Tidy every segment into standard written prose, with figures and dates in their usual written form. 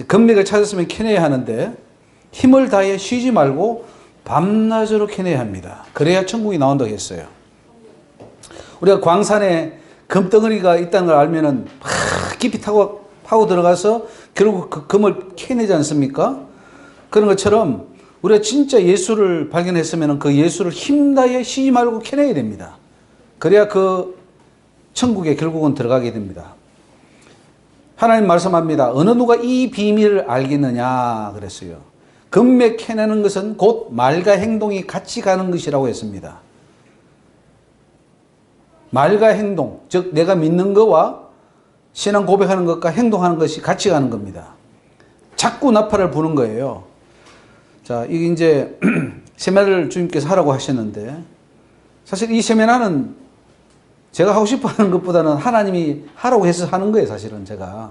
금맥을 찾았으면 캐내야 하는데 힘을 다해 쉬지 말고 밤낮으로 캐내야 합니다. 그래야 천국이 나온다고 했어요. 우리가 광산에 금덩어리가 있다는 걸 알면은 깊이 파고 들어가서 결국 그 금을 캐내지 않습니까? 그런 것처럼 우리가 진짜 예수를 발견했으면 그 예수를 힘다해 쉬지 말고 캐내야 됩니다. 그래야 그 천국에 결국은 들어가게 됩니다. 하나님 말씀합니다. 어느 누가 이 비밀을 알겠느냐 그랬어요. 금맥 캐내는 것은 곧 말과 행동이 같이 가는 것이라고 했습니다. 말과 행동, 즉 내가 믿는 것과 신앙 고백하는 것과 행동하는 것이 같이 가는 겁니다. 자꾸 나팔을 부는 거예요. 자, 이게 이제 세미나를 주님께서 하라고 하셨는데 사실 이 세미나는 제가 하고 싶어 하는 것보다는 하나님이 하라고 해서 하는 거예요, 사실은 제가.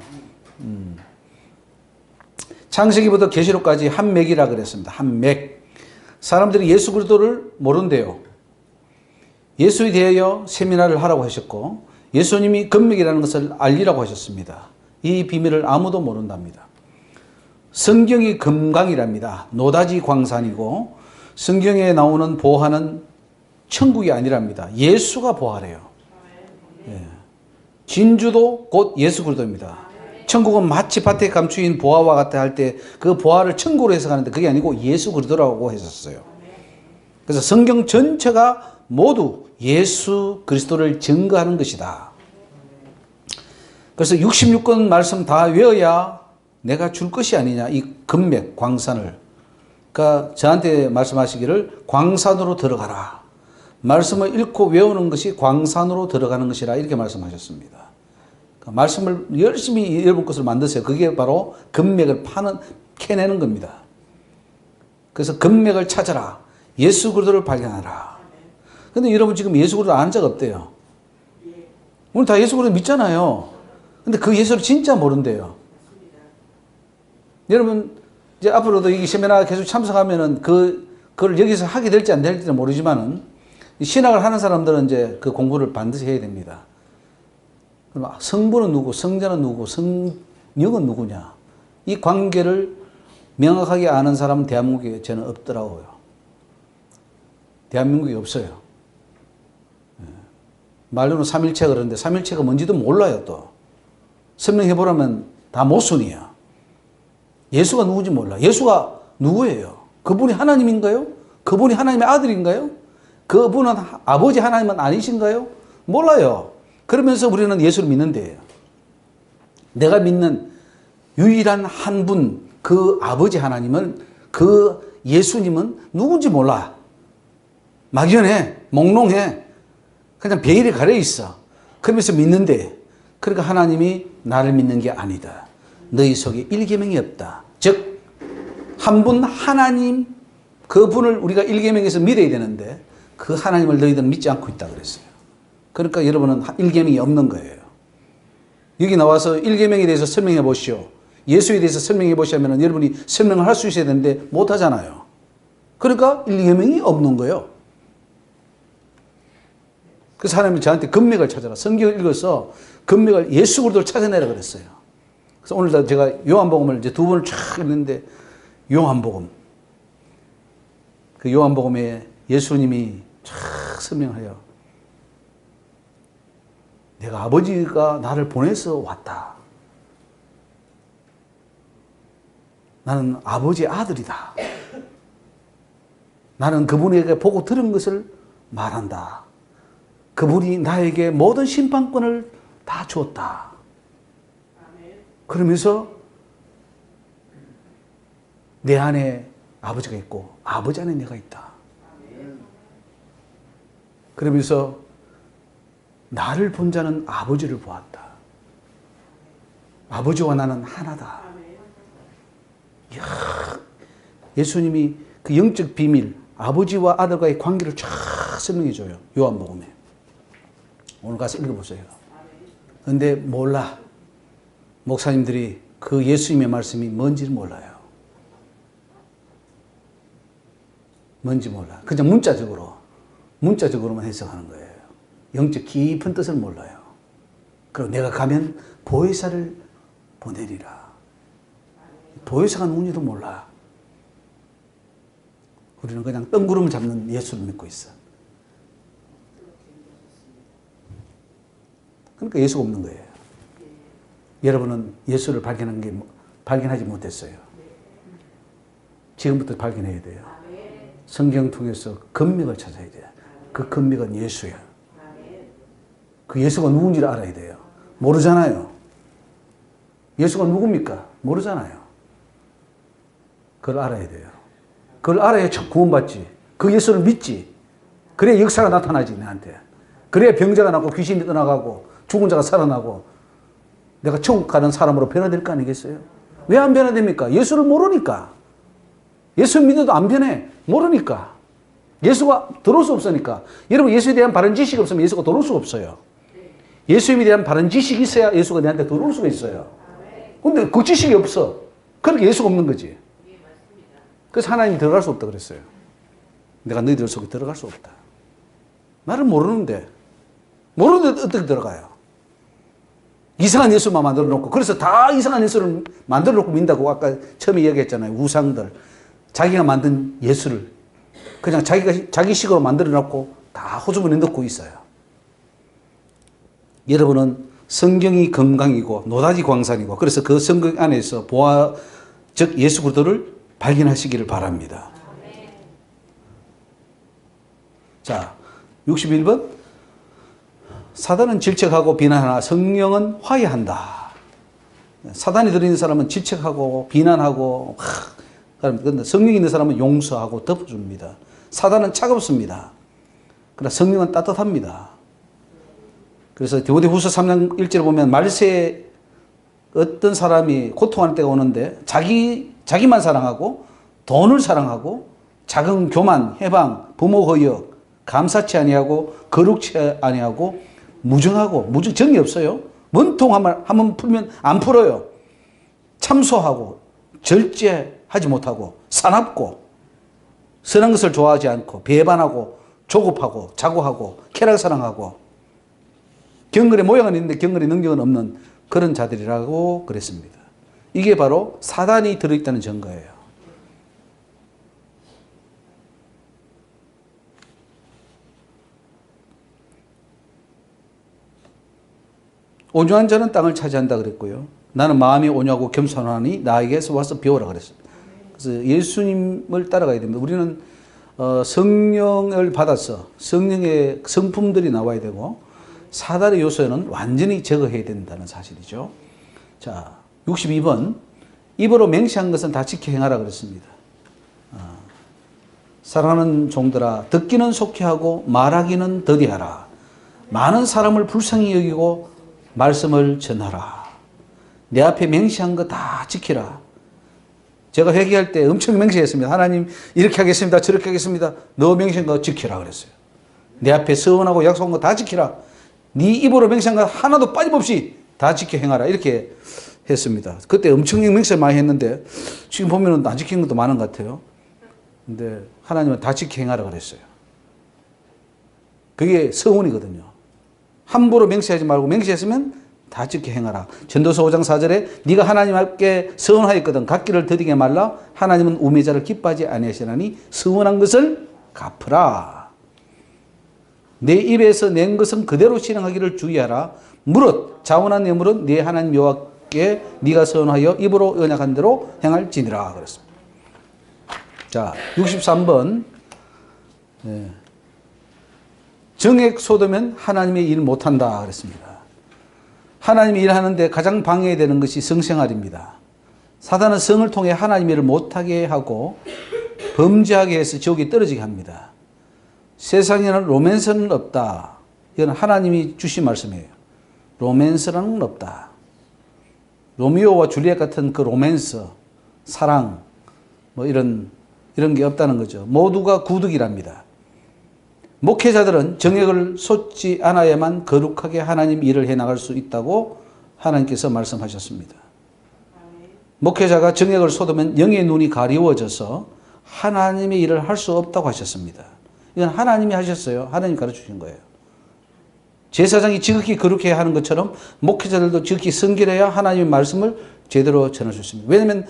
창세기부터 계시록까지 한 맥이라 그랬습니다. 한 맥. 사람들이 예수 그리스도를 모른대요. 예수에 대하여 세미나를 하라고 하셨고 예수님이 금맥이라는 것을 알리라고 하셨습니다. 이 비밀을 아무도 모른답니다. 성경이 금강이랍니다. 노다지 광산이고 성경에 나오는 보화는 천국이 아니랍니다. 예수가 보화래요. 예. 진주도 곧 예수 그리스도입니다. 천국은 마치 밭에 감추인 보화와 같다 할 때 그 보화를 천국으로 해석하는데 그게 아니고 예수 그리스도라고 했었어요. 그래서 성경 전체가 모두 예수 그리스도를 증거하는 것이다. 그래서 66권 말씀 다 외워야 내가 줄 것이 아니냐. 이 금맥, 광산을. 그러니까 저한테 말씀하시기를 광산으로 들어가라. 말씀을 읽고 외우는 것이 광산으로 들어가는 것이라 이렇게 말씀하셨습니다. 그러니까 말씀을 열심히 여러분 것을 만드세요. 그게 바로 금맥을 캐내는 겁니다. 그래서 금맥을 찾아라. 예수 그리스도를 발견하라. 근데 여러분 지금 예수 그리스도 아는 자가 없대요. 오늘 다 예수 그리스도 믿잖아요. 근데 그 예수를 진짜 모른대요. 여러분 이제 앞으로도 이 세미나 계속 참석하면은 그걸 여기서 하게 될지 안 될지는 모르지만은 신학을 하는 사람들은 이제 그 공부를 반드시 해야 됩니다. 그럼 성부는 누구, 성자는 누구, 성령은 누구냐? 이 관계를 명확하게 아는 사람은 대한민국에 저는 없더라고요. 대한민국에 없어요. 말로는 삼일체가 그러는데 삼일체가 뭔지도 몰라요 또. 설명해보라면 다 모순이야. 예수가 누군지 몰라. 예수가 누구예요? 그분이 하나님인가요? 그분이 하나님의 아들인가요? 그분은 아버지 하나님은 아니신가요? 몰라요. 그러면서 우리는 예수를 믿는데요. 내가 믿는 유일한 한 분, 그 아버지 하나님은, 그 예수님은 누군지 몰라. 막연해, 몽롱해. 그냥 베일에 가려 있어. 그러면서 믿는데, 그러니까 하나님이 나를 믿는 게 아니다. 너희 속에 일계명이 없다. 즉, 한 분 하나님, 그분을 우리가 일계명에서 믿어야 되는데, 그 하나님을 너희들은 믿지 않고 있다 그랬어요. 그러니까 여러분은 일계명이 없는 거예요. 여기 나와서 일계명에 대해서 설명해 보시오. 예수에 대해서 설명해 보시면 여러분이 설명을 할 수 있어야 되는데 못 하잖아요. 그러니까 일계명이 없는 거예요. 그래서 하나님이 저한테 금맥을 찾아라. 성경을 읽어서 금맥을 예수 그리스도를 찾아내라 그랬어요. 그래서 오늘 제가 요한복음을 이제 2번을 쫙 읽는데 요한복음. 그 요한복음에 예수님이 쫙 설명해요. 내가 아버지가 나를 보내서 왔다. 나는 아버지의 아들이다. 나는 그분에게 보고 들은 것을 말한다. 그분이 나에게 모든 심판권을 다 주었다. 그러면서 내 안에 아버지가 있고 아버지 안에 내가 있다. 그러면서 나를 본 자는 아버지를 보았다. 아버지와 나는 하나다. 이야, 예수님이 그 영적 비밀, 아버지와 아들과의 관계를 쫙 설명해 줘요. 요한복음에. 오늘 가서 읽어보세요. 그런데 몰라. 목사님들이 그 예수님의 말씀이 뭔지를 몰라요. 뭔지 몰라. 그냥 문자적으로만 해석하는 거예요. 영적 깊은 뜻을 몰라요. 그리고 내가 가면 보혜사를 보내리라. 보혜사가 누군지도 몰라. 우리는 그냥 뜬구름을 잡는 예수를 믿고 있어. 그러니까 예수가 없는 거예요. 여러분은 예수를 발견하지 못했어요. 지금부터 발견해야 돼요. 성경 통해서 금맥을 찾아야 돼요. 그 금맥은 예수야. 그 예수가 누군지를 알아야 돼요. 모르잖아요. 예수가 누굽니까? 모르잖아요. 그걸 알아야 돼요. 그걸 알아야 구원받지. 그 예수를 믿지. 그래야 역사가 나타나지, 내한테. 그래야 병자가 낫고 귀신이 떠나가고 죽은 자가 살아나고 내가 천국 가는 사람으로 변화될 거 아니겠어요? 왜 안 변화됩니까? 예수를 모르니까. 예수 믿어도 안 변해. 모르니까. 예수가 들어올 수 없으니까. 여러분, 예수에 대한 바른 지식이 없으면 예수가 들어올 수가 없어요. 예수님에 대한 바른 지식이 있어야 예수가 내한테 들어올 수가 있어요. 근데 그 지식이 없어. 그러니까 예수가 없는 거지. 그래서 하나님이 들어갈 수 없다 그랬어요. 내가 너희들 속에 들어갈 수 없다. 나를 모르는데 어떻게 들어가요? 이상한 예수만 만들어 놓고, 그래서 다 이상한 예수를 만들어 놓고 믿는다고 아까 처음에 이야기했잖아요. 우상들. 자기가 만든 예수를 그냥 자기 식으로 만들어 놓고 다 호주머니에 넣고 있어요. 여러분은 성경이 건강이고 노다지 광산이고, 그래서 그 성경 안에서 즉 예수 그리스도를 발견하시기를 바랍니다. 자, 61번. 사단은 질책하고 비난하나 성령은 화해한다. 사단이 들어있는 사람은 질책하고 비난하고, 그런데 성령이 있는 사람은 용서하고 덮어줍니다. 사단은 차갑습니다. 그러나 성령은 따뜻합니다. 그래서 디모데후서 3장 1절에 보면 말세에 어떤 사람이 고통할 때가 오는데 자기만 사랑하고 돈을 사랑하고 작은 교만, 해방, 부모 허역, 감사치 아니하고 거룩치 아니하고 무정하고, 정이 없어요. 원통 한번 풀면 안 풀어요. 참소하고 절제하지 못하고 사납고 선한 것을 좋아하지 않고 배반하고 조급하고 자고하고 쾌락사랑하고 경건의 모양은 있는데 경건의 능력은 없는 그런 자들이라고 그랬습니다. 이게 바로 사단이 들어있다는 증거예요. 온유한 자는 땅을 차지한다 그랬고요. 나는 마음이 온유하고 겸손하니 나에게서 와서 배우라 그랬어요. 그래서 예수님을 따라가야 됩니다. 우리는 성령을 받아서 성령의 성품들이 나와야 되고 사단의 요소는 완전히 제거해야 된다는 사실이죠. 자, 62번. 입으로 맹세한 것은 다 지켜 행하라 그랬습니다. 사랑하는 종들아, 듣기는 속히 하고 말하기는 더디하라. 많은 사람을 불쌍히 여기고 말씀을 전하라. 내 앞에 맹세한 거 다 지키라. 제가 회개할 때 엄청 맹세했습니다. 하나님 이렇게 하겠습니다. 저렇게 하겠습니다. 너 맹세한 거 지키라 그랬어요. 내 앞에 서원하고 약속한 거 다 지키라. 네 입으로 맹세한 거 하나도 빠짐없이 다 지켜 행하라. 이렇게 했습니다. 그때 엄청 맹세 많이 했는데 지금 보면은 안 지킨 것도 많은 것 같아요. 근데 하나님은 다 지켜 행하라 그랬어요. 그게 서원이거든요. 함부로 맹세하지 말고 맹세했으면 다 지켜 행하라. 전도서 5장 4절에 네가 하나님 앞에 서원하였거든 갚기를 더디게 말라. 하나님은 우매자를 기뻐하지 아니하시나니 서원한 것을 갚으라. 내 입에서 낸 것은 그대로 실행하기를 주의하라. 무릇 자원한 내 물은 네 하나님 여호와께 네가 서원하여 입으로 언약한 대로 행할지니라 그랬습니다. 자, 63번. 정액 쏟으면 하나님의 일 못한다 그랬습니다. 하나님이 일하는데 가장 방해되는 것이 성생활입니다. 사단은 성을 통해 하나님의 일을 못하게 하고 범죄하게 해서 지옥에 떨어지게 합니다. 세상에는 로맨스는 없다. 이건 하나님이 주신 말씀이에요. 로맨스라는 건 없다. 로미오와 줄리엣 같은 그 로맨스, 사랑, 뭐 이런 게 없다는 거죠. 모두가 구득이랍니다. 목회자들은 정액을 쏟지 않아야만 거룩하게 하나님 일을 해나갈 수 있다고 하나님께서 말씀하셨습니다. 목회자가 정액을 쏟으면 영의 눈이 가리워져서 하나님의 일을 할 수 없다고 하셨습니다. 이건 하나님이 하셨어요. 하나님 가르쳐주신 거예요. 제사장이 지극히 거룩해야 하는 것처럼 목회자들도 지극히 성결해야 하나님의 말씀을 제대로 전할 수 있습니다. 왜냐하면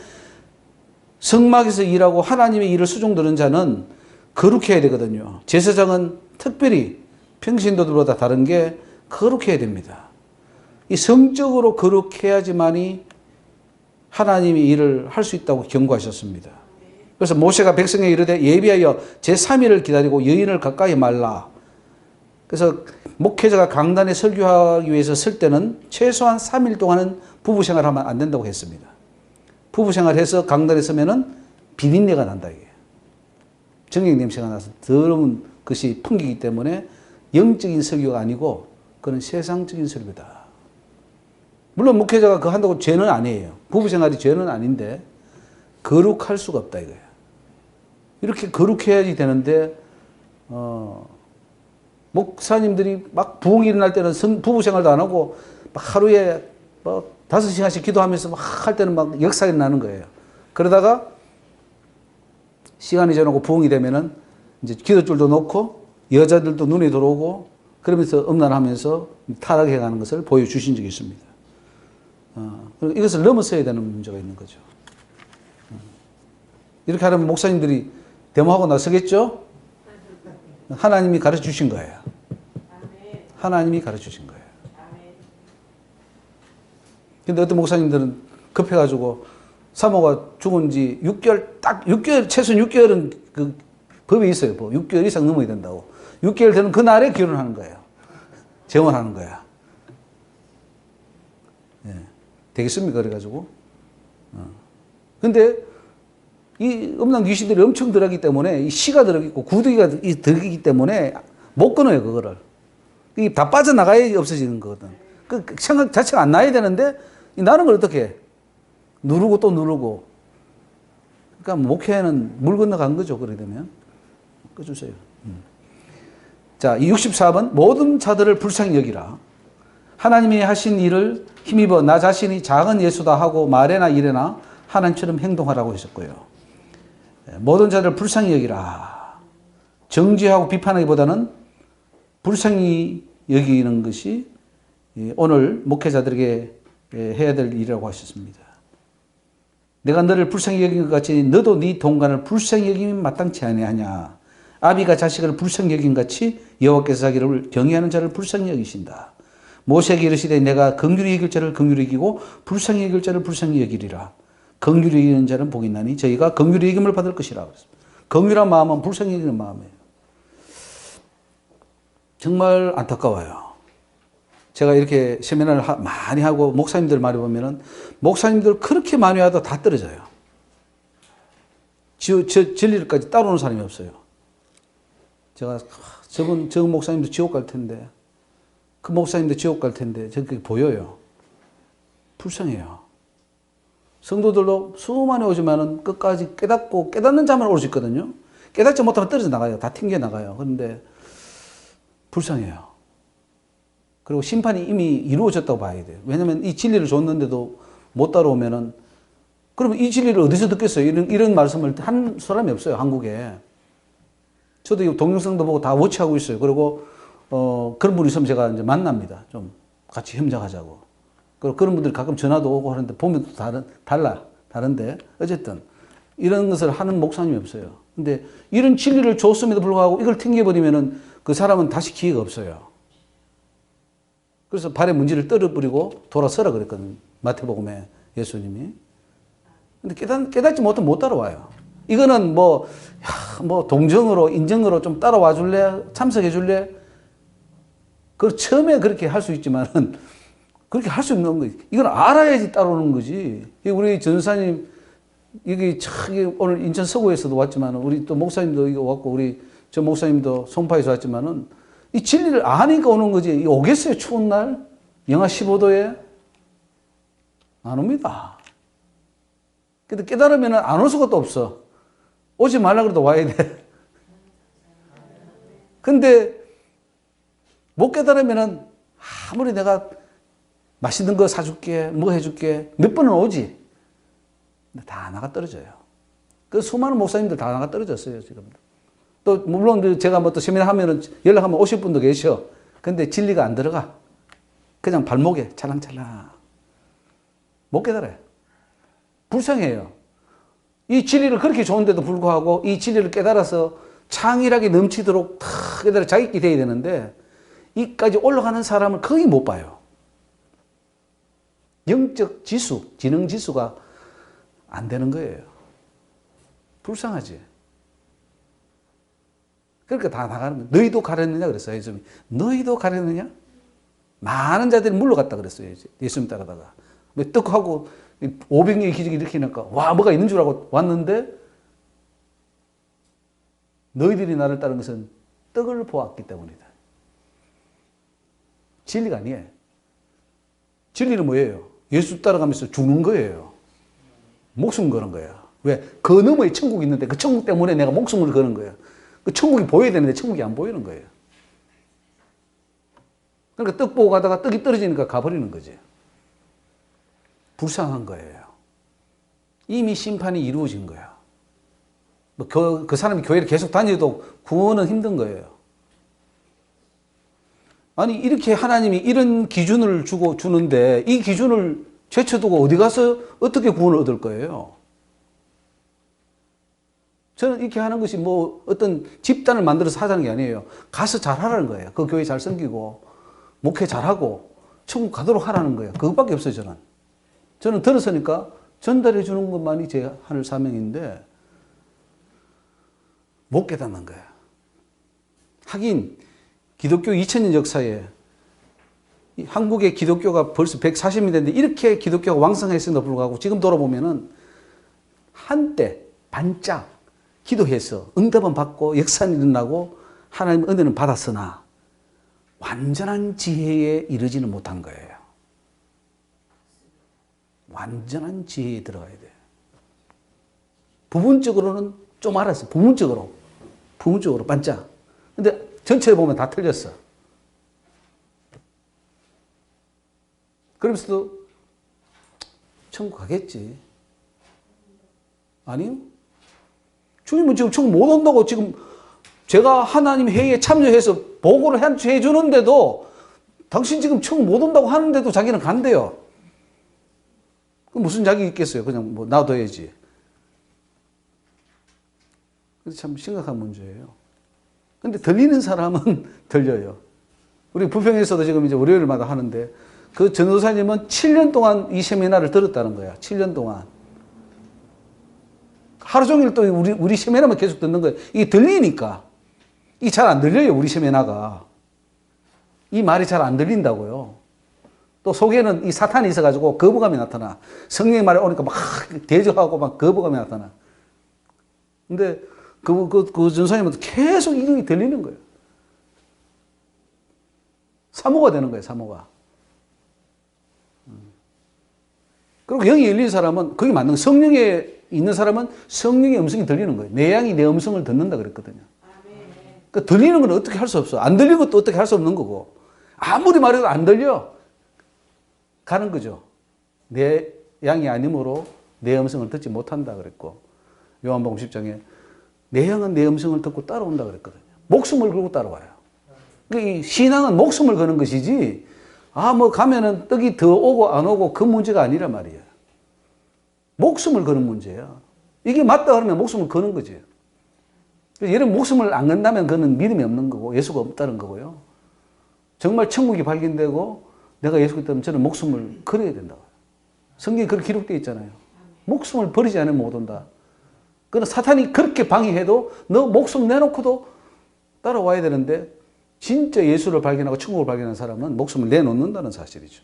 성막에서 일하고 하나님의 일을 수종드는 자는 거룩해야 되거든요. 제사장은 특별히 평신도들보다 다른 게 거룩해야 됩니다. 이 성적으로 거룩해야지만이 하나님의 일을 할 수 있다고 경고하셨습니다. 그래서 모세가 백성에게 이르되 예비하여 제3일을 기다리고 여인을 가까이 말라. 그래서 목회자가 강단에 설교하기 위해서 설 때는 최소한 3일 동안은 부부 생활하면 안 된다고 했습니다. 부부 생활해서 강단에 서면은 비린내가 난다 이게. 정액 냄새가 나서 더러운 것이 풍기기 때문에 영적인 설교가 아니고 그건 세상적인 설교다. 물론 목회자가 그거 한다고 죄는 아니에요. 부부 생활이 죄는 아닌데 거룩할 수가 없다 이거예요. 이렇게 거룩해야지 되는데 목사님들이 막 부흥이 일어날 때는 부부 생활도 안 하고 막 하루에 뭐 5시간씩 기도하면서 막 할 때는 막 역사가 나는 거예요. 그러다가 시간이 지나고 부흥이 되면은 이제 기도줄도 놓고 여자들도 눈에 들어오고 그러면서 음란하면서 타락해 가는 것을 보여주신 적이 있습니다. 이것을 넘어서야 되는 문제가 있는 거죠. 이렇게 하면 목사님들이 데모하고 나서겠죠? 하나님이 가르쳐 주신 거예요. 하나님이 가르쳐 주신 거예요. 근데 어떤 목사님들은 급해가지고 사모가 죽은 지 6개월, 딱 6개월, 최소한 6개월은 그 법에 있어요. 6개월 이상 넘어야 된다고. 6개월 되는 그날에 결혼하는 거예요. 재혼하는 거야. 예. 되겠습니까? 그래가지고. 근데 이 음란 귀신들이 엄청 들어가기 때문에 이 씨가 들어있고 구더기가 들어가기 때문에 못 끊어요, 그거를. 이게 다 빠져나가야 없어지는 거거든. 그 생각 자체가 안 나야 되는데 나는 걸 어떻게 해? 누르고 또 누르고. 그러니까 목회는 물 건너간 거죠, 그러게 되면. 꺼주세요. 자, 이 64번. 모든 자들을 불쌍히 여기라. 하나님이 하신 일을 힘입어 나 자신이 작은 예수다 하고 말에나 일에나 하나님처럼 행동하라고 하셨고요. 모든 자를 불쌍히 여기라. 정죄하고 비판하기보다는 불쌍히 여기는 것이 오늘 목회자들에게 해야 될 일이라고 하셨습니다. 내가 너를 불쌍히 여긴 것 같이 너도 네 동간을 불쌍히 여김이 마땅치 아니하냐. 아비가 자식을 불쌍히 여긴 같이 여호와께서 자기를 경외하는 자를 불쌍히 여기신다. 모세에게 이르시되 내가 긍휼히 여길 자를 긍휼히 여기고 불쌍히 여길 자를 불쌍히 여기리라. 긍휼히 여기는 자는 복이 있나니 저희가 긍휼히 여김을 받을 것이라. 긍휼한 마음은 불쌍히 여기는 마음이에요. 정말 안타까워요. 제가 이렇게 세미나를 많이 하고 목사님들 말해 보면은 목사님들 그렇게 많이 와도 다 떨어져요. 진리를까지 따라오는 사람이 없어요. 제가 저 목사님도 지옥 갈 텐데 그 목사님도 지옥 갈 텐데 저게 보여요. 불쌍해요. 성도들도 수많이 오지만은 끝까지 깨닫고 깨닫는 자만 올 수 있거든요. 깨닫지 못하면 떨어져 나가요. 다 튕겨 나가요. 그런데 불쌍해요. 그리고 심판이 이미 이루어졌다고 봐야 돼요. 왜냐하면 이 진리를 줬는데도 못 따라오면은 그러면 이 진리를 어디서 듣겠어요? 이런 말씀을 한 사람이 없어요. 한국에. 저도 이 동영상도 보고 다 워치하고 있어요. 그리고 그런 분이 있으면 제가 이제 만납니다. 좀 같이 협력하자고. 그리고 그런 분들이 가끔 전화도 오고 하는데 보면 또 다른데 어쨌든 이런 것을 하는 목사님이 없어요. 근데 이런 진리를 줬음에도 불구하고 이걸 튕겨버리면은 그 사람은 다시 기회가 없어요. 그래서 발에 문지를 떨어버리고 돌아서라 그랬거든요. 마태복음에 예수님이. 근데 깨닫지 못하면 못 따라와요. 이거는 뭐 동정으로, 인정으로 좀 따라와 줄래? 참석해 줄래? 그 처음에 그렇게 할 수 있지만은 그렇게 할 수 없는 거지. 이건 알아야지 따라오는 거지. 우리 전사님, 이게 오늘 인천 서구에서도 왔지만, 우리 또 목사님도 이거 왔고, 우리 저 목사님도 송파에서 왔지만은, 이 진리를 아니까 오는 거지. 오겠어요, 추운 날? 영하 15도에? 안 옵니다. 근데 깨달으면 안 올 수가 또 없어. 오지 말라 그래도 와야 돼. 근데 못 깨달으면 아무리 내가 맛있는 거 사줄게, 뭐 해줄게, 몇 번은 오지. 근데 다 나가 떨어져요. 그 수많은 목사님들 다 나가 떨어졌어요, 지금. 또, 물론 제가 뭐 또 세미나 하면은 연락하면 오실 분도 계셔. 근데 진리가 안 들어가. 그냥 발목에 찰랑찰랑. 못 깨달아요. 불쌍해요. 이 진리를 그렇게 좋은데도 불구하고 이 진리를 깨달아서 창의력이 넘치도록 탁 깨달아 자기끼 돼야 되는데 이까지 올라가는 사람을 거의 못 봐요. 영적 지수, 지능 지수가 안 되는 거예요. 불쌍하지. 그러니까 다 나가는 거예요. 너희도 가렸느냐 그랬어요. 예수님이. 너희도 가렸느냐? 많은 자들이 물러갔다 그랬어요. 예수님 따라다가. 떡하고 500명의 기적이 일으키니까 와 뭐가 있는 줄 알고 왔는데 너희들이 나를 따른 것은 떡을 보았기 때문이다. 진리가 아니에요. 진리는 뭐예요? 예수 따라가면서 죽는 거예요. 목숨 거는 거야. 왜? 그 너머에 천국이 있는데 그 천국 때문에 내가 목숨을 거는 거야. 그 천국이 보여야 되는데 천국이 안 보이는 거예요. 그러니까 떡 보고 가다가 떡이 떨어지니까 가버리는 거지. 불쌍한 거예요. 이미 심판이 이루어진 거야. 그 사람이 교회를 계속 다녀도 구원은 힘든 거예요. 아니 이렇게 하나님이 이런 기준을 주는데 이 기준을 제쳐두고 어디 가서 어떻게 구원을 얻을 거예요? 저는 이렇게 하는 것이 뭐 어떤 집단을 만들어서 하자는 게 아니에요. 가서 잘하라는 거예요. 그 교회 잘 섬기고 목회 잘하고 천국 가도록 하라는 거예요. 그것밖에 없어요. 저는 들었으니까 전달해 주는 것만이 제 하늘 사명인데 못 깨닫는 거예요. 하긴 기독교 2000년 역사에 한국의 기독교가 벌써 140년 됐는데 이렇게 기독교가 왕성했음에도 불구하고 지금 돌아보면은 한때 반짝 기도해서 응답은 받고 역사는 일어나고 하나님의 은혜는 받았으나 완전한 지혜에 이르지는 못한 거예요. 완전한 지혜에 들어가야 돼요. 부분적으로는 좀 알았어요. 부분적으로 반짝. 근데 전체를 보면 다 틀렸어. 그러면서도 천국 가겠지. 아니요. 주님은 지금 천국 못 온다고 지금 제가 하나님 회의에 참여해서 보고를 해 주는데도 당신 지금 천국 못 온다고 하는데도 자기는 간대요. 그럼 무슨 자격이 있겠어요? 그냥 뭐 놔둬야지. 그래서 참 심각한 문제예요. 근데 들리는 사람은 들려요. 우리 부평에서도 지금 이제 월요일마다 하는데 그 전도사님은 7년 동안 이 세미나를 들었다는 거야. 7년 동안. 하루 종일 또 우리 세미나만 계속 듣는 거예요. 이게 들리니까. 이게 잘 안 들려요. 우리 세미나가. 이 말이 잘 안 들린다고요. 또 속에는 이 사탄이 있어가지고 거부감이 나타나. 성령의 말이 오니까 막 대적하고 막 거부감이 나타나. 근데 그 전사님은 계속 이름이 들리는 거예요. 사모가 되는 거예요, 사모가. 그리고 영이 열린 사람은, 그게 맞는 거예요. 성령에 있는 사람은 성령의 음성이 들리는 거예요. 내 양이 내 음성을 듣는다 그랬거든요. 그러니까 들리는 건 어떻게 할 수 없어. 안 들리는 것도 어떻게 할 수 없는 거고. 아무리 말해도 안 들려. 가는 거죠. 내 양이 아니므로 내 음성을 듣지 못한다 그랬고, 요한복음 10장에 내 양은 내 음성을 듣고 따라온다 그랬거든요. 목숨을 걸고 따라와요. 이 신앙은 목숨을 거는 것이지, 뭐 가면은 떡이 더 오고 안 오고 그 문제가 아니란 말이에요. 목숨을 거는 문제야. 이게 맞다 그러면 목숨을 거는 거지. 여러분 목숨을 안 건다면 그는 믿음이 없는 거고 예수가 없다는 거고요. 정말 천국이 발견되고 내가 예수 믿다면 저는 목숨을 걸어야 된다. 성경에 그렇게 기록되어 있잖아요. 목숨을 버리지 않으면 못 온다. 그러나 사탄이 그렇게 방해해도 너 목숨 내놓고도 따라와야 되는데 진짜 예수를 발견하고 천국을 발견한 사람은 목숨을 내놓는다는 사실이죠.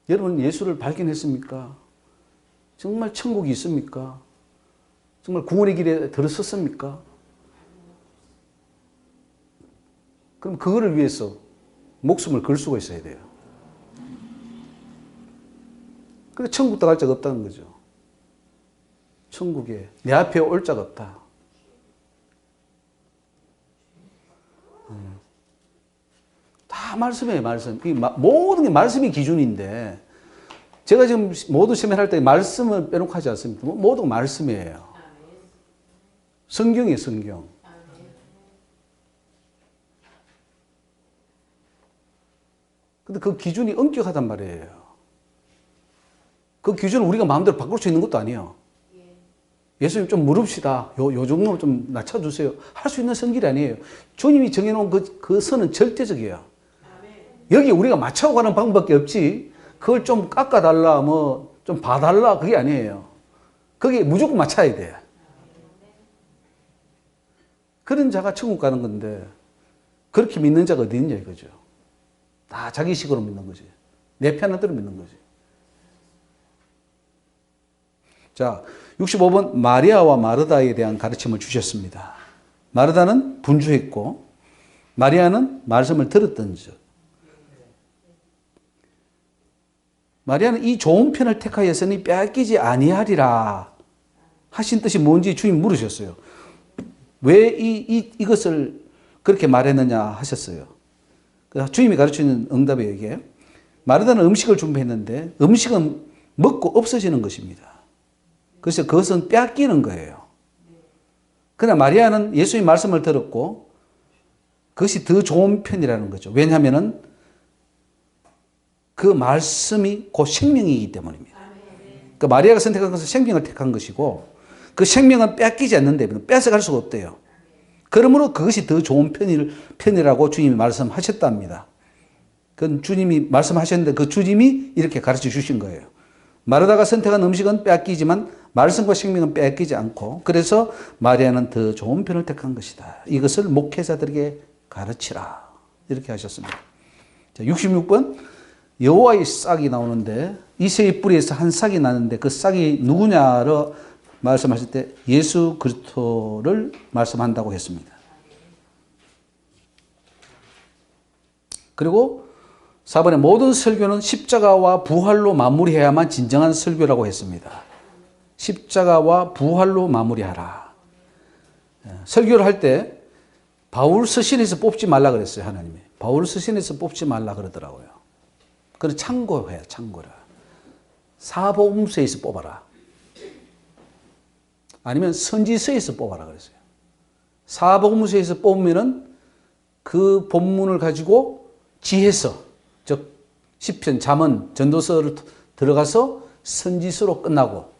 여러분 예수를 발견했습니까? 정말 천국이 있습니까? 정말 구원의 길에 들어섰습니까? 그럼 그거를 위해서 목숨을 걸 수가 있어야 돼요. 그래서 천국도 갈 자가 없다는 거죠. 천국에 내 앞에 올 자가 없다. 다 말씀이에요, 말씀. 모든 게 말씀이 기준인데 제가 지금 모든 세미나 할 때 말씀을 빼놓고 하지 않습니다. 모든 말씀이에요. 성경이에요, 성경. 근데 그 기준이 엄격하단 말이에요. 그 기준을 우리가 마음대로 바꿀 수 있는 것도 아니에요. 예수님 좀 물읍시다. 요 정도는 좀 낮춰주세요. 할 수 있는 성질이 아니에요. 주님이 정해놓은 그 선은 절대적이에요. 여기 우리가 맞춰가는 방법밖에 없지. 그걸 좀 깎아달라, 뭐 좀 봐달라, 그게 아니에요. 그게 무조건 맞춰야 돼. 그런 자가 천국 가는 건데 그렇게 믿는 자가 어디 있냐 이거죠. 다 자기식으로 믿는 거지. 내 편한 대로 믿는 거지. 자, 65번 마리아와 마르다에 대한 가르침을 주셨습니다. 마르다는 분주했고 마리아는 말씀을 들었던 자. 마리아는 이 좋은 편을 택하였으니 빼앗기지 아니하리라 하신 뜻이 뭔지 주님 물으셨어요. 왜 이것을 그렇게 말했느냐 하셨어요. 주님이 가르치는 응답이 이게 마르다는 음식을 준비했는데 음식은 먹고 없어지는 것입니다. 그래서 그것은 빼앗기는 거예요. 그러나 마리아는 예수님 말씀을 들었고 그것이 더 좋은 편이라는 거죠. 왜냐하면 그 말씀이 곧 생명이기 때문입니다. 그러니까 마리아가 선택한 것은 생명을 택한 것이고 그 생명은 뺏기지 않는데 뺏어갈 수가 없대요. 그러므로 그것이 더 좋은 편이라고 주님이 말씀하셨답니다. 그건 주님이 말씀하셨는데 그 주님이 이렇게 가르쳐 주신 거예요. 마르다가 선택한 음식은 뺏기지만 말씀과 생명은 뺏기지 않고 그래서 마리아는 더 좋은 편을 택한 것이다. 이것을 목회자들에게 가르치라. 이렇게 하셨습니다. 자, 66번 여호와의 싹이 나오는데 이새의 뿌리에서 한 싹이 나는데 그 싹이 누구냐로 말씀하실 때 예수 그리스도를 말씀한다고 했습니다. 그리고 4번에 모든 설교는 십자가와 부활로 마무리해야만 진정한 설교라고 했습니다. 십자가와 부활로 마무리하라. 설교를 할 때 바울 서신에서 뽑지 말라 그랬어요. 하나님이. 바울 서신에서 뽑지 말라 그러더라고요. 그걸 참고해요. 참고라. 사복음서에서 뽑아라. 아니면 선지서에서 뽑아라 그랬어요. 사복음서에서 뽑으면은 그 본문을 가지고 지혜서, 즉 시편, 잠언, 전도서를 들어가서 선지서로 끝나고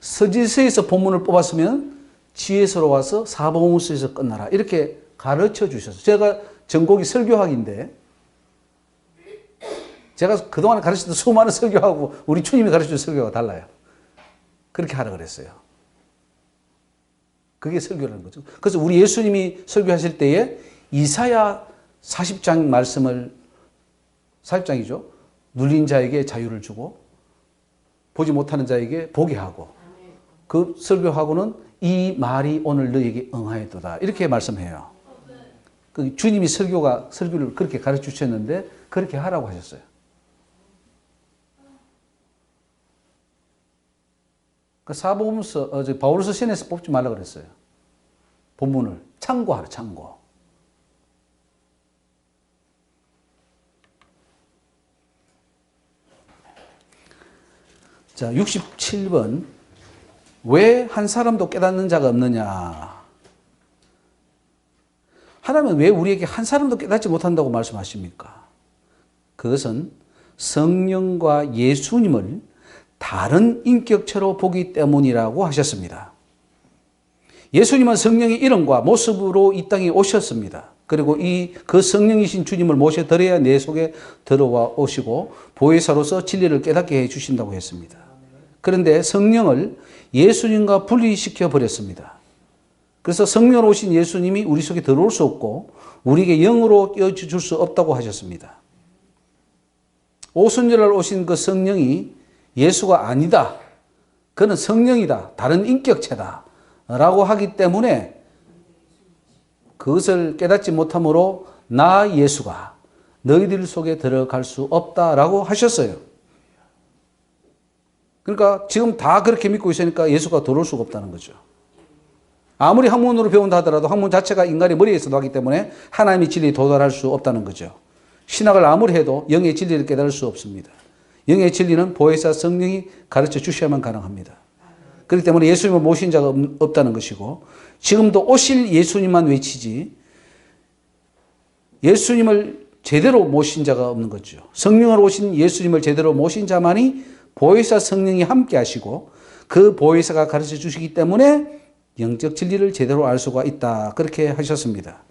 선지서에서 본문을 뽑았으면 지혜서로 와서 사복음서에서 끝나라. 이렇게 가르쳐 주셨어요. 제가 전공이 설교학인데 제가 그동안 가르쳤던 수많은 설교하고 우리 주님이 가르쳐준 설교가 달라요. 그렇게 하라 그랬어요. 그게 설교라는 거죠. 그래서 우리 예수님이 설교하실 때에 이사야 40장 말씀을 40장이죠. 눌린 자에게 자유를 주고 보지 못하는 자에게 보게 하고 그 설교하고는 이 말이 오늘 너에게 응하였도다. 이렇게 말씀해요. 그 주님이 설교를 그렇게 가르쳐 주셨는데 그렇게 하라고 하셨어요. 그 사복음서, 바울서 신에서 뽑지 말라 그랬어요. 본문을 참고하라, 참고. 자, 67번. 왜 한 사람도 깨닫는 자가 없느냐? 하나님은 왜 우리에게 한 사람도 깨닫지 못한다고 말씀하십니까? 그것은 성령과 예수님을 다른 인격체로 보기 때문이라고 하셨습니다. 예수님은 성령의 이름과 모습으로 이 땅에 오셨습니다. 그리고 그 성령이신 주님을 모셔드려야 내 속에 들어와 오시고 보혜사로서 진리를 깨닫게 해 주신다고 했습니다. 그런데 성령을 예수님과 분리시켜 버렸습니다. 그래서 성령으로 오신 예수님이 우리 속에 들어올 수 없고 우리에게 영으로 껴줄 수 없다고 하셨습니다. 오순절날 오신 그 성령이 예수가 아니다. 그는 성령이다. 다른 인격체다. 라고 하기 때문에 그것을 깨닫지 못함으로 나 예수가 너희들 속에 들어갈 수 없다라고 하셨어요. 그러니까 지금 다 그렇게 믿고 있으니까 예수가 들어올 수가 없다는 거죠. 아무리 학문으로 배운다 하더라도 학문 자체가 인간의 머리에서 나기 때문에 하나님의 진리에 도달할 수 없다는 거죠. 신학을 아무리 해도 영의 진리를 깨달을 수 없습니다. 영의 진리는 보혜사 성령이 가르쳐 주셔야만 가능합니다. 그렇기 때문에 예수님을 모신 자가 없다는 것이고 지금도 오실 예수님만 외치지 예수님을 제대로 모신 자가 없는 거죠. 성령으로 오신 예수님을 제대로 모신 자만이 보혜사 성령이 함께 하시고 그 보혜사가 가르쳐 주시기 때문에 영적 진리를 제대로 알 수가 있다. 그렇게 하셨습니다.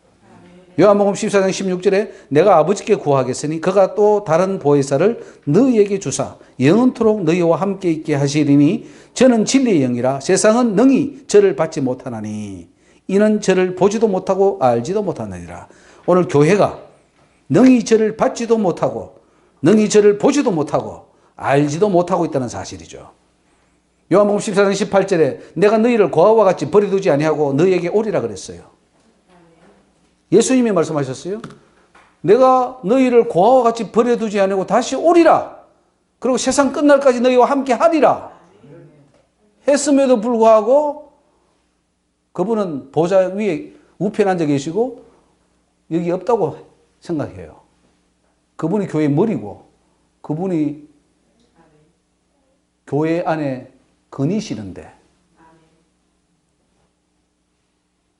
요한복음 14장 16절에 내가 아버지께 구하겠으니 그가 또 다른 보혜사를 너희에게 주사 영원토록 너희와 함께 있게 하시리니 저는 진리의 영이라 세상은 능히 저를 받지 못하나니 이는 저를 보지도 못하고 알지도 못하느니라. 오늘 교회가 능히 저를 받지도 못하고 능히 저를 보지도 못하고 알지도 못하고 있다는 사실이죠. 요한복음 14장 18절에 내가 너희를 고아와 같이 버려두지 아니하고 너희에게 오리라 그랬어요. 예수님이 말씀하셨어요. 내가 너희를 고아와 같이 버려두지 아니하고 다시 오리라. 그리고 세상 끝날까지 너희와 함께 하리라. 했음에도 불구하고 그분은 보좌 위에 우편에 앉아 계시고 여기 없다고 생각해요. 그분이 교회의 머리고 그분이 교회 안에 거니시는데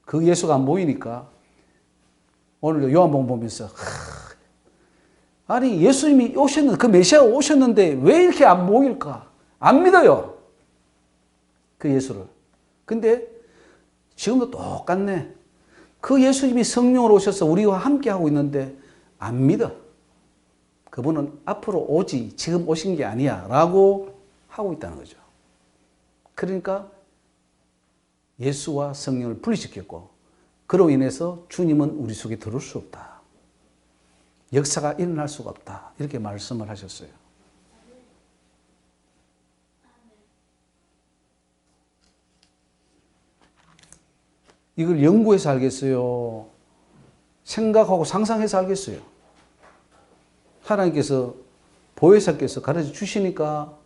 그 예수가 안 보이니까 오늘 요한복음 보면서 아니 예수님이 오셨는데 그 메시아가 오셨는데 왜 이렇게 안 보일까? 안 믿어요. 그 예수를. 근데 지금도 똑같네. 그 예수님이 성령으로 오셔서 우리와 함께 하고 있는데 안 믿어. 그분은 앞으로 오지 지금 오신 게 아니야 라고 하고 있다는 거죠. 그러니까 예수와 성령을 분리시켰고 그로 인해서 주님은 우리 속에 들어올 수 없다. 역사가 일어날 수가 없다. 이렇게 말씀을 하셨어요. 이걸 연구해서 알겠어요? 생각하고 상상해서 알겠어요? 하나님께서 보혜사께서 가르쳐 주시니까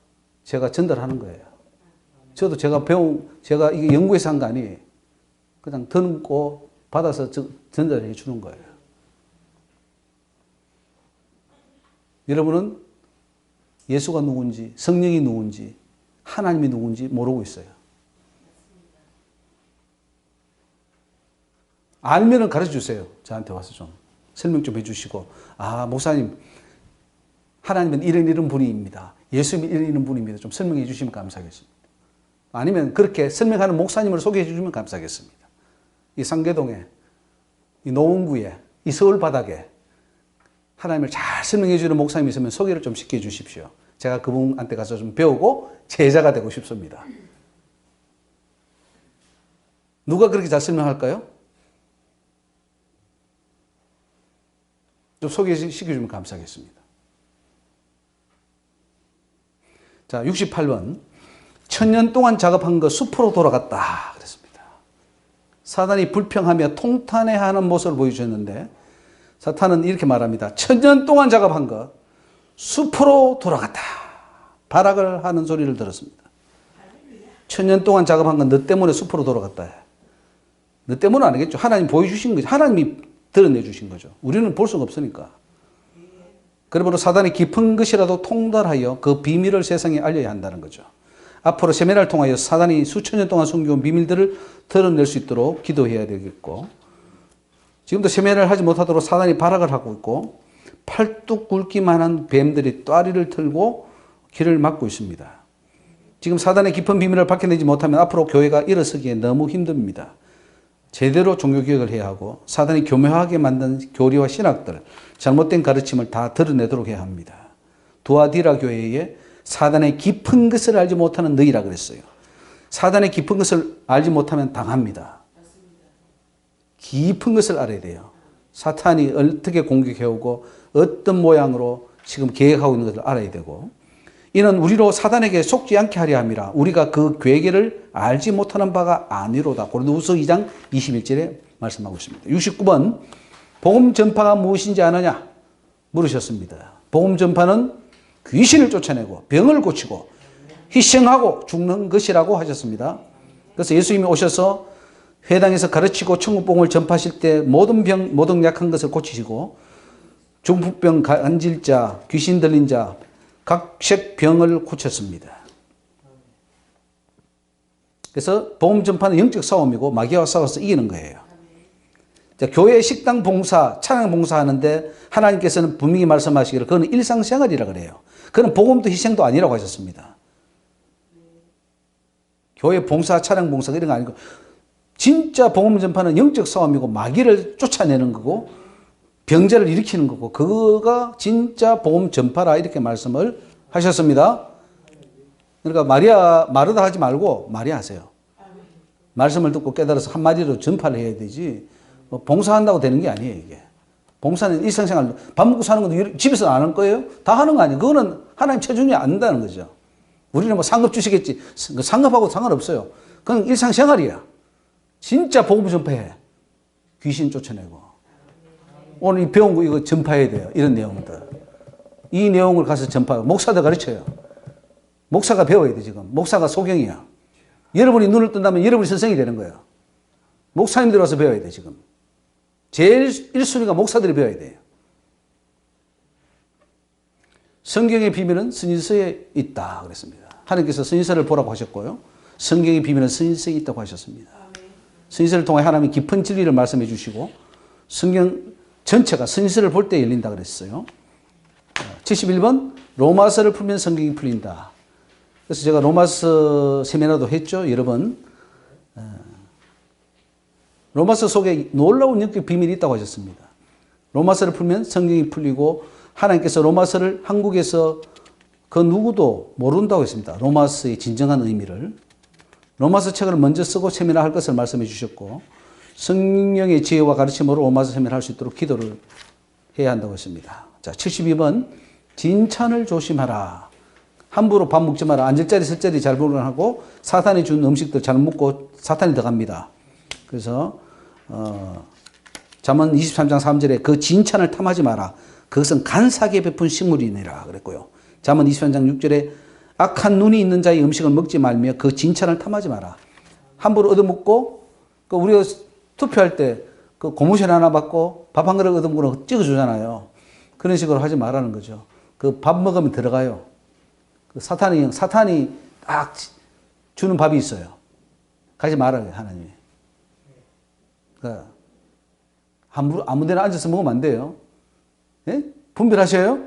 제가 전달하는 거예요. 저도 제가 제가 이게 연구해서 한 거 아니에요. 그냥 듣고 받아서 전달해 주는 거예요. 여러분은 예수가 누군지, 성령이 누군지, 하나님이 누군지 모르고 있어요. 알면은 가르쳐 주세요. 저한테 와서 좀 설명 좀 해주시고, 아, 목사님, 하나님은 이런 분입니다. 예수님은 이런 분입니다. 좀 설명해 주시면 감사하겠습니다. 아니면 그렇게 설명하는 목사님을 소개해 주시면 감사하겠습니다. 이 상계동에, 이 노원구에, 이 서울 바닥에 하나님을 잘 설명해 주는 목사님이 있으면 소개를 좀 시켜 주십시오. 제가 그분한테 가서 좀 배우고 제자가 되고 싶습니다. 누가 그렇게 잘 설명할까요? 좀 소개시켜주면 감사하겠습니다. 자, 68번. 1000년 동안 작업한 거 숲으로 돌아갔다. 그랬습니다. 사단이 불평하며 통탄해하는 모습을 보여주셨는데 사탄은 이렇게 말합니다. 1000년 동안 작업한 거 숲으로 돌아갔다. 발악을 하는 소리를 들었습니다. 1000년 동안 작업한 건 너 때문에 숲으로 돌아갔다. 너 때문은 아니겠죠. 하나님 보여주신 거죠. 하나님이 드러내주신 거죠. 우리는 볼 수가 없으니까. 그러므로 사단이 깊은 것이라도 통달하여 그 비밀을 세상에 알려야 한다는 거죠. 앞으로 세미나를 통하여 사단이 수천 년 동안 숨겨온 비밀들을 드러낼 수 있도록 기도해야 되겠고, 지금도 세미나를 하지 못하도록 사단이 발악을 하고 있고 팔뚝 굵기만 한 뱀들이 또아리를 틀고 길을 막고 있습니다. 지금 사단의 깊은 비밀을 밝혀내지 못하면 앞으로 교회가 일어서기에 너무 힘듭니다. 제대로 종교개혁을 해야 하고 사단이 교묘하게 만든 교리와 신학들, 잘못된 가르침을 다 드러내도록 해야 합니다. 두아디라 교회에 사단의 깊은 것을 알지 못하는 너희라 그랬어요. 사단의 깊은 것을 알지 못하면 당합니다. 깊은 것을 알아야 돼요. 사탄이 어떻게 공격해오고 어떤 모양으로 지금 계획하고 있는 것을 알아야 되고, 이는 우리로 사단에게 속지 않게 하려 함이라. 우리가 그 계획을 알지 못하는 바가 아니로다. 고린도후서 2장 21절에 말씀하고 있습니다. 69번. 복음 전파가 무엇인지 아느냐 물으셨습니다. 복음 전파는 귀신을 쫓아내고 병을 고치고 희생하고 죽는 것이라고 하셨습니다. 그래서 예수님이 오셔서 회당에서 가르치고 천국 복음을 전파하실 때 모든 병, 모든 약한 것을 고치시고 중풍병, 간질자, 귀신 들린 자, 각색 병을 고쳤습니다. 그래서 복음 전파는 영적 싸움이고 마귀와 싸워서 이기는 거예요. 자, 교회 식당 봉사, 찬양 봉사하는데 하나님께서는 분명히 말씀하시기를 그건 일상생활이라 그래요. 그건 복음도 희생도 아니라고 하셨습니다. 교회 봉사, 찬양 봉사 이런 거 아니고 진짜 복음 전파는 영적 싸움이고 마귀를 쫓아내는 거고 병자를 일으키는 거고 그거가 진짜 복음 전파라 이렇게 말씀을 하셨습니다. 그러니까 마르다 하지 말고 마리아 하세요. 말씀을 듣고 깨달아서 한마디로 전파를 해야 되지 뭐 봉사한다고 되는 게 아니에요. 이게 봉사는 일상생활 밥 먹고 사는 건데 집에서 안 할 거예요? 다 하는 거 아니에요. 그거는 하나님 체중이 안 된다는 거죠. 우리는 뭐 상급 주시겠지. 상급하고 상관없어요. 그건 일상생활이야. 진짜 복음 전파해. 귀신 쫓아내고. 오늘 이 배운 거 이거 전파해야 돼요. 이런 내용들. 이 내용을 가서 전파하고 목사도 가르쳐요. 목사가 배워야 돼 지금. 목사가 소경이야. 여러분이 눈을 뜬다면 여러분이 선생이 되는 거예요. 목사님들 와서 배워야 돼 지금. 제일 1순위가 목사들이 배워야 돼요. 성경의 비밀은 선지서에 있다 그랬습니다. 하나님께서 선지서를 보라고 하셨고요. 성경의 비밀은 선지서에 있다고 하셨습니다. 선지서를 통해 하나님이 깊은 진리를 말씀해 주시고 성경 전체가 선지서를 볼 때 열린다 그랬어요. 71번 로마서를 풀면 성경이 풀린다. 그래서 제가 로마서 세미나도 했죠. 여러 번. 로마서 속에 놀라운 영적 비밀이 있다고 하셨습니다. 로마서를 풀면 성경이 풀리고 하나님께서 로마서를 한국에서 그 누구도 모른다고 했습니다. 로마서의 진정한 의미를. 로마서 책을 먼저 쓰고 세미나 할 것을 말씀해 주셨고 성령의 지혜와 가르침으로 로마서 세미나 할 수 있도록 기도를 해야 한다고 했습니다. 자, 72번 진찬을 조심하라. 함부로 밥 먹지 마라. 앉을 자리 설 자리 잘 보관하고 사탄이 준 음식들 잘 먹고 사탄이 들어갑니다. 그래서 잠언 23장 3절에 그 진찬을 탐하지 마라. 그것은 간사하게 베푼 식물이니라 그랬고요. 잠언 23장 6절에 악한 눈이 있는 자의 음식을 먹지 말며 그 진찬을 탐하지 마라. 함부로 얻어먹고 우리가 투표할 때 그 고무신 하나 받고 밥 한 그릇 얻어먹고 찍어주잖아요. 그런 식으로 하지 말라는 거죠. 그 밥 먹으면 들어가요. 그 사탄이 딱 주는 밥이 있어요. 가지 말아요, 하나님이. 그러니까 함부로 아무 데나 앉아서 먹으면 안 돼요. 예? 분별하셔요?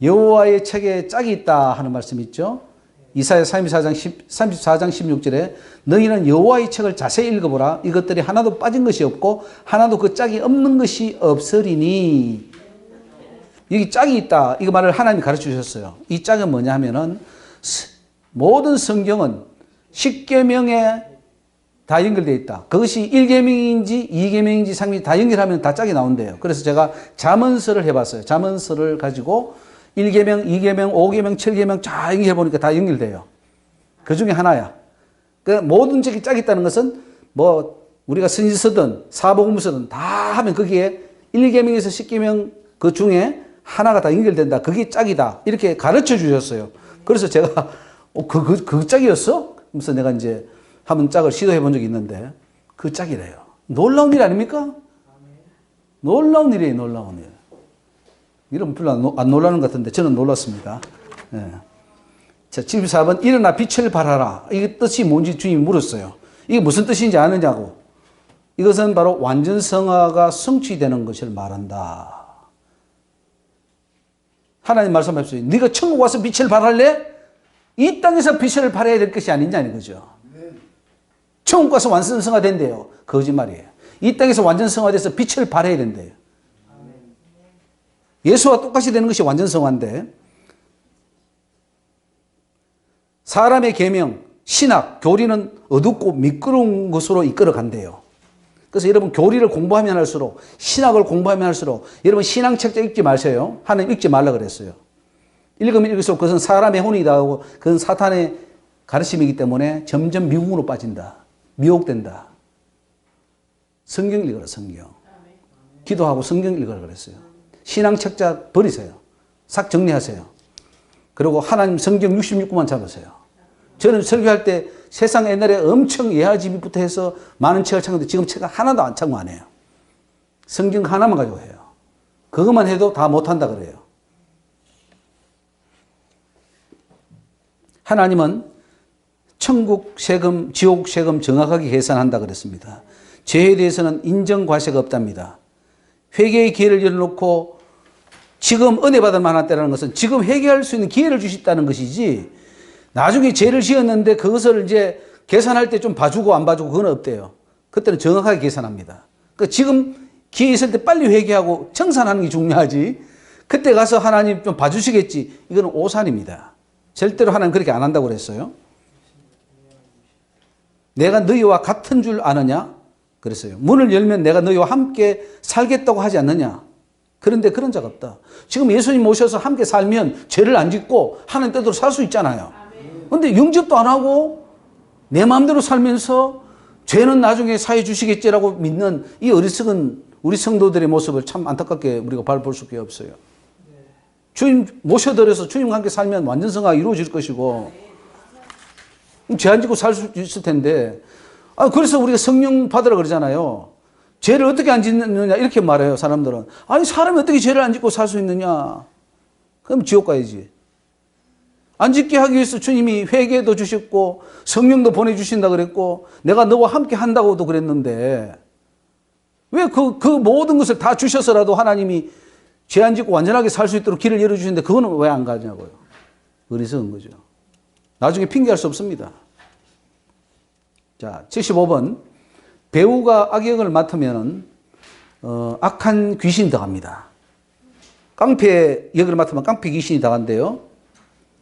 여호와의 책에 짝이 있다 하는 말씀이 있죠. 이사야 34장 16절에 너희는 여호와의 책을 자세히 읽어보라. 이것들이 하나도 빠진 것이 없고 하나도 그 짝이 없는 것이 없으리니. 여기 짝이 있다. 이거 말을 하나님이 가르쳐 주셨어요. 이 짝은 뭐냐 하면은 모든 성경은 10계명에 다 연결되어 있다. 그것이 1계명인지 2계명인지 3계명인지 다 연결하면 다 짝이 나온대요. 그래서 제가 잠언서를 해봤어요. 잠언서를 가지고 1계명, 2계명, 5계명, 7계명 쫙 연결해보니까 다 연결돼요. 그 중에 하나야. 그 모든 책이 짝이 있다는 것은 뭐 우리가 선지서든 사복음서든 다 하면 거기에 1계명에서 10계명 그 중에 하나가 다 연결된다. 그게 짝이다. 이렇게 가르쳐 주셨어요. 그래서 제가 그 짝이었어? 그래서 내가 이제 한번 짝을 시도해 본 적이 있는데 그 짝이래요. 놀라운 일 아닙니까? 놀라운 일이에요. 놀라운 일. 이러면 별로 안 놀라는 것 같은데 저는 놀랐습니다. 네. 자, 74번 일어나 빛을 발하라. 이게 뜻이 뭔지 주님이 물었어요. 이게 무슨 뜻인지 아느냐고. 이것은 바로 완전성화가 성취되는 것을 말한다. 하나님 말씀하셨어요. 네가 천국 와서 빛을 발할래? 이 땅에서 빛을 발해야 될 것이 아니냐는 거죠. 천국 가서 완전성화 된대요. 거짓말이에요. 이 땅에서 완전성화돼서 빛을 발해야 된대요. 예수와 똑같이 되는 것이 완전성화인데 사람의 계명, 신학, 교리는 어둡고 미끄러운 것으로 이끌어 간대요. 그래서 여러분 교리를 공부하면 할수록 신학을 공부하면 할수록 여러분 신앙책 읽지 마세요. 하나님 읽지 말라 그랬어요. 읽으면 읽을수록 그것은 사람의 혼이다 하고 그건 사탄의 가르침이기 때문에 점점 미궁으로 빠진다. 미혹된다. 성경 읽어라 성경. 기도하고 성경 읽어라 그랬어요. 신앙책자 버리세요. 싹 정리하세요. 그리고 하나님 성경 66권만 잡으세요. 저는 설교할 때 세상 옛날에 엄청 예하집이부터 해서 많은 책을 찾는데 지금 책 하나도 안 참고 안 해요. 성경 하나만 가지고 해요. 그것만 해도 다 못한다 그래요. 하나님은 천국 세금, 지옥 세금 정확하게 계산한다 그랬습니다. 죄에 대해서는 인정과세가 없답니다. 회개의 기회를 열어놓고 지금 은혜 받을 만한 때라는 것은 지금 회개할 수 있는 기회를 주셨다는 것이지, 나중에 죄를 지었는데 그것을 이제 계산할 때 좀 봐주고 안 봐주고 그건 없대요. 그때는 정확하게 계산합니다. 그러니까 지금 기회 있을 때 빨리 회개하고 청산하는 게 중요하지, 그때 가서 하나님 좀 봐주시겠지, 이거는 오산입니다. 절대로 하나님 그렇게 안 한다고 그랬어요. 내가 너희와 같은 줄 아느냐? 그랬어요. 문을 열면 내가 너희와 함께 살겠다고 하지 않느냐? 그런데 그런 자가 없다. 지금 예수님 모셔서 함께 살면 죄를 안 짓고 하나님 뜻대로 살 수 있잖아요. 그런데 영접도 안 하고 내 마음대로 살면서 죄는 나중에 사해 주시겠지라고 믿는 이 어리석은 우리 성도들의 모습을 참 안타깝게 우리가 바라볼 수밖에 없어요. 주님 모셔드려서 주님과 함께 살면 완전 성화가 이루어질 것이고 죄 안 짓고 살 수 있을 텐데, 그래서 우리가 성령 받으라 그러잖아요. 죄를 어떻게 안 짓느냐 이렇게 말해요, 사람들은. 아니, 사람이 어떻게 죄를 안 짓고 살 수 있느냐? 그럼 지옥 가야지. 안 짓게 하기 위해서 주님이 회개도 주셨고 성령도 보내주신다 그랬고 내가 너와 함께 한다고도 그랬는데, 왜 그 모든 것을 다 주셔서라도 하나님이 죄 안 짓고 완전하게 살 수 있도록 길을 열어주시는데 그거는 왜 안 가냐고요. 어리석은 거죠. 나중에 핑계할 수 없습니다. 자, 75번. 배우가 악역을 맡으면 악한 귀신이 들어갑니다. 깡패 역을 맡으면 깡패 귀신이 들어간대요.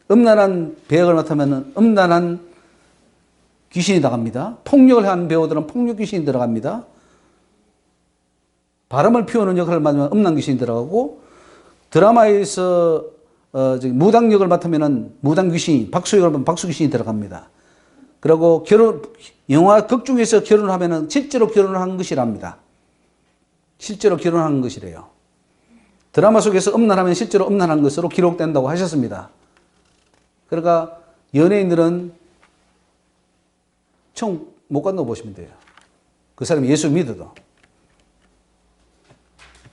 음란한 배역을 맡으면 음란한 귀신이 들어갑니다. 폭력을 하는 배우들은 폭력 귀신이 들어갑니다. 바람을 피우는 역할을 맡으면 음란 귀신이 들어가고, 드라마에서 무당 역을 맡으면 무당 귀신, 박수 역을 맡으면 박수 귀신이 들어갑니다. 그리고 영화 극 중에서 결혼을 하면 실제로 결혼을 한 것이랍니다. 실제로 결혼한 것이래요. 드라마 속에서 음란하면 실제로 음란한 것으로 기록된다고 하셨습니다. 그러니까 연예인들은 총 못 간다고 보시면 돼요. 그 사람이 예수 믿어도.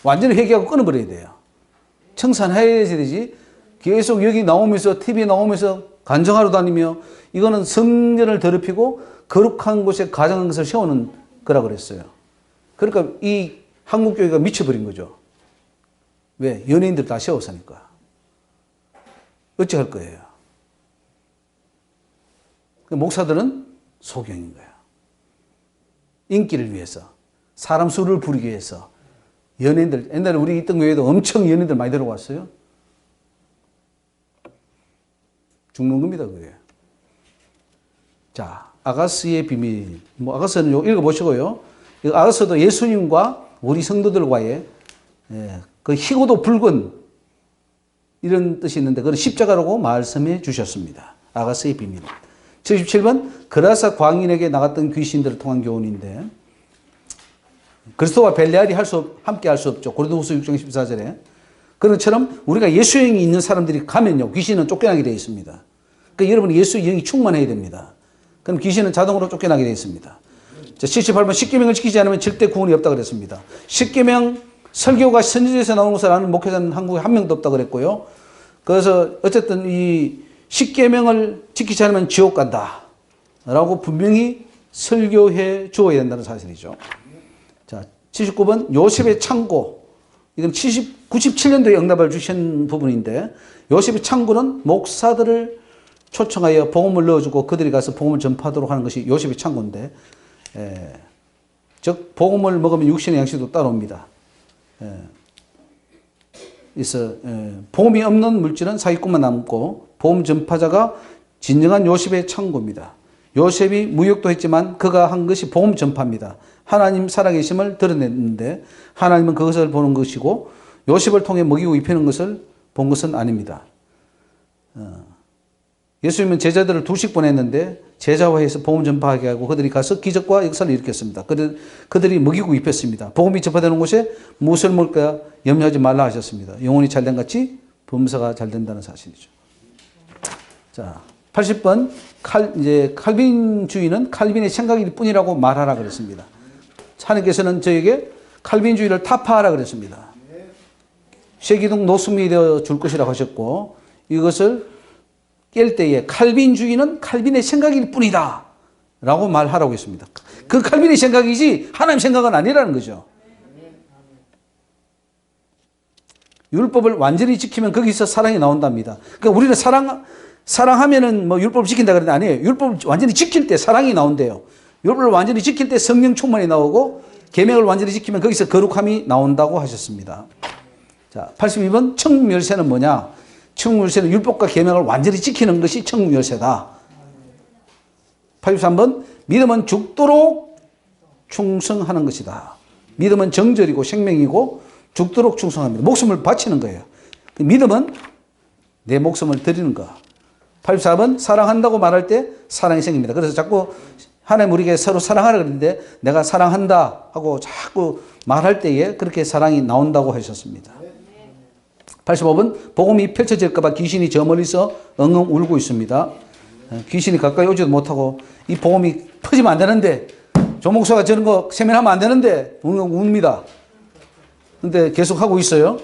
완전히 회개하고 끊어버려야 돼요. 청산해야 되지. 계속 여기 나오면서 TV 나오면서 간증하러 다니며, 이거는 성전을 더럽히고 거룩한 곳에 가장한 것을 세우는 거라 그랬어요. 그러니까 이 한국 교회가 미쳐버린 거죠. 왜? 연예인들 다 세웠으니까. 어찌 할 거예요? 목사들은 소경인 거야. 인기를 위해서, 사람 수를 부리기 위해서. 연예인들, 옛날에 우리 있던 교회에도 엄청 연예인들 많이 들어왔어요. 죽는 겁니다, 그게. 자, 아가스의 비밀. 아가스는 읽어보시고요. 아가스도 예수님과 우리 성도들과의 그 희고도 붉은 이런 뜻이 있는데, 그걸 십자가라고 말씀해 주셨습니다. 아가스의 비밀. 77번, 그라사 광인에게 나갔던 귀신들을 통한 교훈인데, 그리스도와 벨레알이 함께 할 수 없죠. 고린도후서 6장 14절에. 그런 것처럼 우리가 예수의 영이 있는 사람들이 가면요, 귀신은 쫓겨나게 되어 있습니다. 그러니까 여러분이 예수의 영이 충만해야 됩니다. 그럼 귀신은 자동으로 쫓겨나게 되어 있습니다. 자, 78번, 십계명을 지키지 않으면 절대 구원이 없다고 그랬습니다. 십계명 설교가 선지자에서 나오는 것을 아는 목회자는 한국에 한 명도 없다고 그랬고요. 그래서 어쨌든 이 십계명을 지키지 않으면 지옥 간다 라고 분명히 설교해 주어야 된다는 사실이죠. 자, 79번, 요셉의 창고. 이건 97년도에 응답을 주신 부분인데, 요셉의 창고는 목사들을 초청하여 복음을 넣어주고 그들이 가서 복음을 전파하도록 하는 것이 요셉의 창고인데, 즉 복음을 먹으면 육신의 양식도 따라옵니다. 그래서 복음이 없는 물질은 사기꾼만 남고, 복음 전파자가 진정한 요셉의 창고입니다. 요셉이 무역도 했지만 그가 한 것이 복음 전파입니다. 하나님 살아계심을 드러냈는데 하나님은 그것을 보는 것이고, 요셉을 통해 먹이고 입히는 것을 본 것은 아닙니다. 예수님은 제자들을 2씩 보냈는데 제자화해서 복음 전파하게 하고 그들이 가서 기적과 역사를 일으켰습니다. 그들이 먹이고 입혔습니다. 복음이 전파되는 곳에 무엇을 먹을까 염려하지 말라 하셨습니다. 영혼이 잘된 같이 범사가 잘 된다는 사실이죠. 자, 80번, 이제 칼빈주의는 칼빈의 생각일 뿐이라고 말하라 그랬습니다. 하나님께서는 저에게 칼빈주의를 타파하라 그랬습니다. 쇠기둥 노숙이 되어 줄 것이라고 하셨고, 이것을 깰 때에 칼빈주의는 칼빈의 생각일 뿐이다 라고 말하라고 했습니다. 그 칼빈의 생각이지 하나님 생각은 아니라는 거죠. 율법을 완전히 지키면 거기서 사랑이 나온답니다. 그러니까 우리는 사랑하면은 뭐 율법을 지킨다 그러는데 아니에요. 율법을 완전히 지킬 때 사랑이 나온대요. 율법을 완전히 지킬 때 성령 충만이 나오고 계명을 완전히 지키면 거기서 거룩함이 나온다고 하셨습니다. 자, 82번 천국 열쇠는 뭐냐? 천국 열쇠는 율법과 계명을 완전히 지키는 것이 천국 열쇠다. 83번 믿음은 죽도록 충성하는 것이다. 믿음은 정절이고 생명이고 죽도록 충성합니다. 목숨을 바치는 거예요. 믿음은 내 목숨을 드리는 거. 84번 사랑한다고 말할 때 사랑이 생깁니다. 그래서 자꾸 하나님 우리에게 서로 사랑하라 그러는데 내가 사랑한다 하고 자꾸 말할 때에 그렇게 사랑이 나온다고 하셨습니다. 85번 복음이 펼쳐질까 봐 귀신이 저 멀리서 엉엉 울고 있습니다. 귀신이 가까이 오지도 못하고 이 복음이 퍼지면 안 되는데 조목사가 저런 거 세면하면 안 되는데 엉엉 웁니다. 근데 계속 하고 있어요.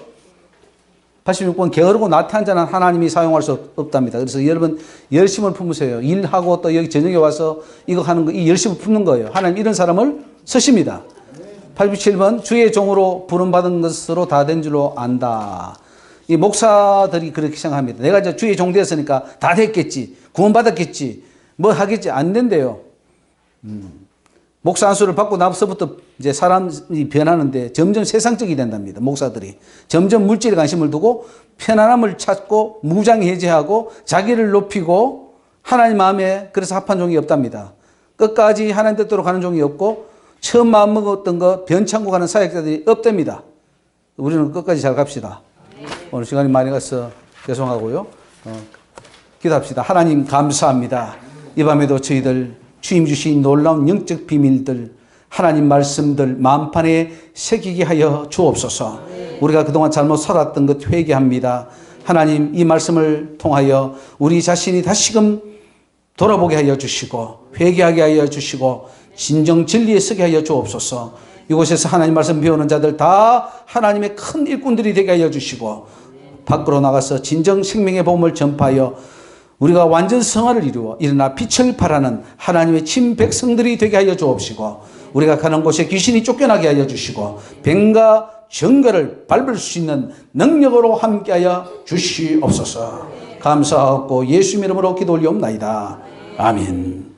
86번 게으르고 나태한 자는 하나님이 사용할 수 없답니다. 그래서 여러분 열심을 품으세요. 일하고 또 여기 저녁에 와서 이거 하는 거 이 열심을 품는 거예요. 하나님 이런 사람을 쓰십니다. 87번 주의 종으로 부름받은 것으로 다 된 줄로 안다. 이 목사들이 그렇게 생각합니다. 내가 이제 주의 종 되었으니까 다 됐겠지. 구원받았겠지. 뭐 하겠지. 안 된대요. 목사 안수를 받고 나서부터 이제 사람이 변하는데 점점 세상적이 된답니다. 목사들이. 점점 물질에 관심을 두고 편안함을 찾고 무장해제하고 자기를 높이고 하나님 마음에 그래서 합한 종이 없답니다. 끝까지 하나님 뜻대로 가는 종이 없고 처음 마음 먹었던 거 변창고 가는 사역자들이 없답니다. 우리는 끝까지 잘 갑시다. 오늘 시간이 많이 가서 죄송하고요. 기도합시다. 하나님 감사합니다. 이 밤에도 저희들 주님 주신 놀라운 영적 비밀들 하나님 말씀들 마음판에 새기게 하여 주옵소서. 우리가 그동안 잘못 살았던 것 회개합니다. 하나님 이 말씀을 통하여 우리 자신이 다시금 돌아보게 하여 주시고 회개하게 하여 주시고 진정 진리에 서게 하여 주옵소서. 이곳에서 하나님 말씀 배우는 자들 다 하나님의 큰 일꾼들이 되게 하여 주시고 밖으로 나가서 진정 생명의 복음을 전파하여 우리가 완전 성화를 이루어 일어나 빛을 발하는 하나님의 친 백성들이 되게 하여 주옵시고 우리가 가는 곳에 귀신이 쫓겨나게 하여 주시고 뱀과 정갈을 밟을 수 있는 능력으로 함께하여 주시옵소서. 감사하고 예수 이름으로 기도 올리옵나이다. 아멘.